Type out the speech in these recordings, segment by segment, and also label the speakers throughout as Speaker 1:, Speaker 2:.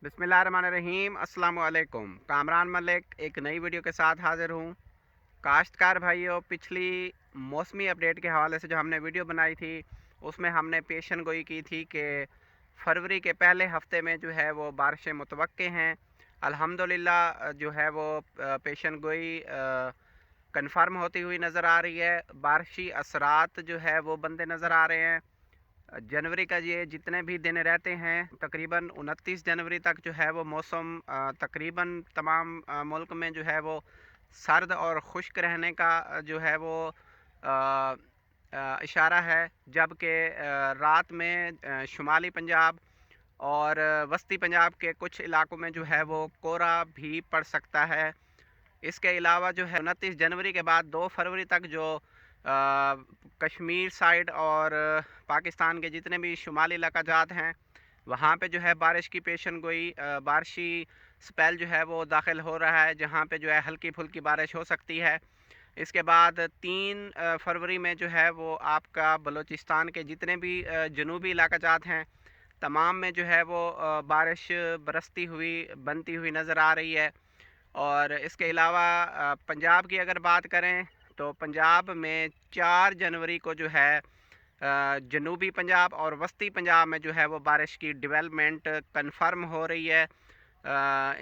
Speaker 1: बिस्मिल्लाहिर्रहमानिर्रहीम। अस्सलाम वालेकुम। कामरान मलिक एक नई वीडियो के साथ हाज़िर हूँ। काश्तकार भाइयों, पिछली मौसमी अपडेट के हवाले से जो हमने वीडियो बनाई थी उसमें हमने पेशन गोई की थी कि फरवरी के पहले हफ्ते में जो है वो बारिशें मुतवक्के हैं। अल्हम्दुलिल्लाह जो है वो पेशन गोई कन्फर्म होती हुई नज़र आ रही है। बारिशी असरात जो है वो बनते नज़र आ रहे हैं। जनवरी का ये जितने भी दिन रहते हैं तकरीबन 29 जनवरी तक जो है वो मौसम तकरीबन तमाम मुल्क में जो है वो सर्द और खुश्क रहने का जो है वो इशारा है। जबकि रात में शुमाली पंजाब और वस्ती पंजाब के कुछ इलाकों में जो है वो कोहरा भी पड़ सकता है। इसके अलावा जो है 29 जनवरी के बाद 2 फरवरी तक जो कश्मीर साइड और पाकिस्तान के जितने भी शुमाली इलाकाजात हैं वहाँ पे जो है बारिश की पेशन गोई बारिशी स्पेल जो है वो दाखिल हो रहा है, जहाँ पे जो है हल्की फुल्की बारिश हो सकती है। इसके बाद 3 फरवरी में जो है वो आपका बलूचिस्तान के जितने भी जनूबी इलाकाजात हैं तमाम में जो है वो बारिश बरसती हुई बनती हुई नज़र आ रही है। और इसके अलावा पंजाब की अगर बात करें तो पंजाब में 4 जनवरी को जो है जनूबी पंजाब और वस्ती पंजाब में जो है वो बारिश की डेवलपमेंट कंफर्म हो रही है।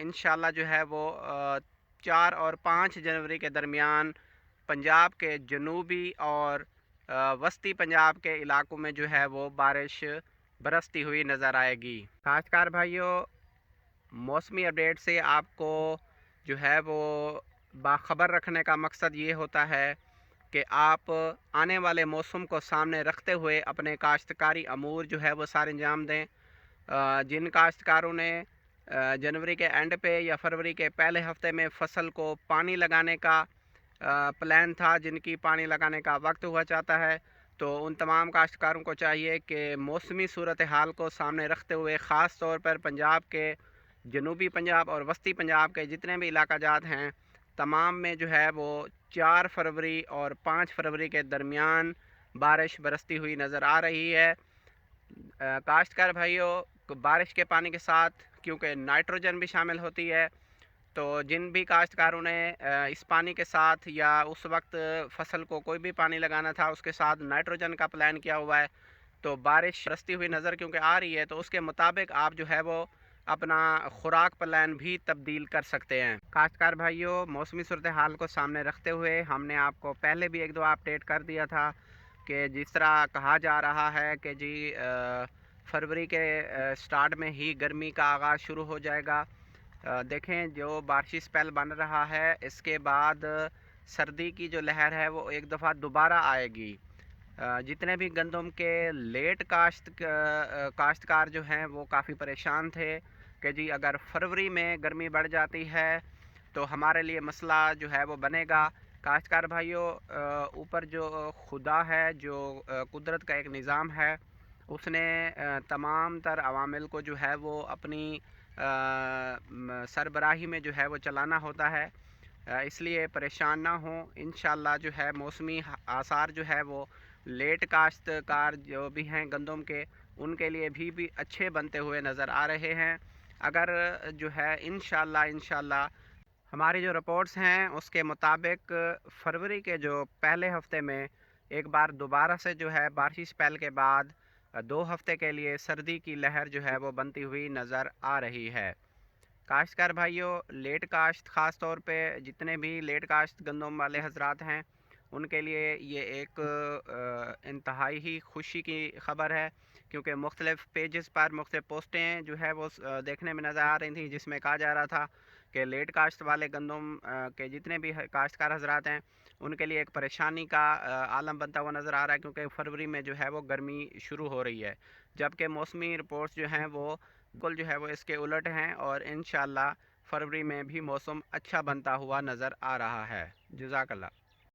Speaker 1: इंशाल्लाह जो है वो 4 और 5 जनवरी के दरमियान पंजाब के जनूबी और वस्ती पंजाब के इलाकों में जो है वो बारिश बरसती हुई नज़र आएगी। खासकर भाइयों, मौसमी अपडेट से आपको जो है वो बाखबर रखने का मकसद ये होता है कि आप आने वाले मौसम को सामने रखते हुए अपने काश्तकारी अमूर जो है वो सारे अंजाम दें। जिन काश्तकारों ने जनवरी के एंड पे या फरवरी के पहले हफ्ते में फ़सल को पानी लगाने का प्लान था, जिनकी पानी लगाने का वक्त हुआ चाहता है, तो उन तमाम काश्तकारों को चाहिए कि मौसमी सूरत हाल को सामने रखते हुए ख़ास तौर पर पंजाब के जनूबी पंजाब और वस्ती पंजाब के जितने भी इलाकाजात हैं तमाम में जो है वो 4 फरवरी और 5 फरवरी के दरमियान बारिश बरसती हुई नज़र आ रही है। काश्तकार भाइयों, बारिश के पानी के साथ क्योंकि नाइट्रोजन भी शामिल होती है, तो जिन भी काश्तकारों ने इस पानी के साथ या उस वक्त फसल को कोई भी पानी लगाना था उसके साथ नाइट्रोजन का प्लान किया हुआ है, तो बारिश बरसती हुई नज़र क्योंकि आ रही है तो उसके मुताबिक आप जो है वो अपना खुराक प्लान भी तब्दील कर सकते हैं। काश्तकार भाइयों, मौसमी सूरत हाल को सामने रखते हुए हमने आपको पहले भी एक दो अपडेट कर दिया था कि जिस तरह कहा जा रहा है कि जी फरवरी के स्टार्ट में ही गर्मी का आगाज़ शुरू हो जाएगा। देखें, जो बारिशी स्पेल बन रहा है इसके बाद सर्दी की जो लहर है वो एक दफ़ा दोबारा आएगी। जितने भी गंदम के लेट काश्तकार जो हैं वो काफ़ी परेशान थे कि जी अगर फरवरी में गर्मी बढ़ जाती है तो हमारे लिए मसला जो है वो बनेगा। काश्तकार भाइयों, ऊपर जो खुदा है, जो कुदरत का एक निज़ाम है, उसने तमाम तर अवामिल को जो है वो अपनी सरबराही में जो है वो चलाना होता है। इसलिए परेशान ना हो। इंशाल्लाह जो है मौसमी आसार जो है वो लेट काश्तकार जो भी हैं गंदम के, उनके लिए भी अच्छे बनते हुए नज़र आ रहे हैं। अगर जो है इंशाल्लाह हमारी जो रिपोर्ट्स हैं उसके मुताबिक फरवरी के जो पहले हफ्ते में एक बार दोबारा से जो है बारिशी स्पेल के बाद 2 हफ्ते के लिए सर्दी की लहर जो है वो बनती हुई नज़र आ रही है। काश्तकार भाइयों, लेट काश्त ख़ास तौर पे जितने भी लेट काश्त गंदम वाले हजरात हैं उनके लिए ये एक इंतहाई ही खुशी की ख़बर है, क्योंकि मुख्तलिफ़ पेजेस पर मुख्तलिफ़ पोस्टें जो है वो देखने में नज़र आ रही थी जिसमें कहा जा रहा था कि लेट काश्त वाले गंदम के जितने भी काश्तकार हजरात हैं उनके लिए एक परेशानी का आलम बनता हुआ नज़र आ रहा है, क्योंकि फरवरी में जो है वो गर्मी शुरू हो रही है। जबकि मौसमी रिपोर्ट्स जो हैं वो बिल्कुल जो है वो इसके उलट हैं और इंशाल्लाह फरवरी में भी मौसम अच्छा बनता हुआ नज़र आ रहा है। जज़ाकल्लाह।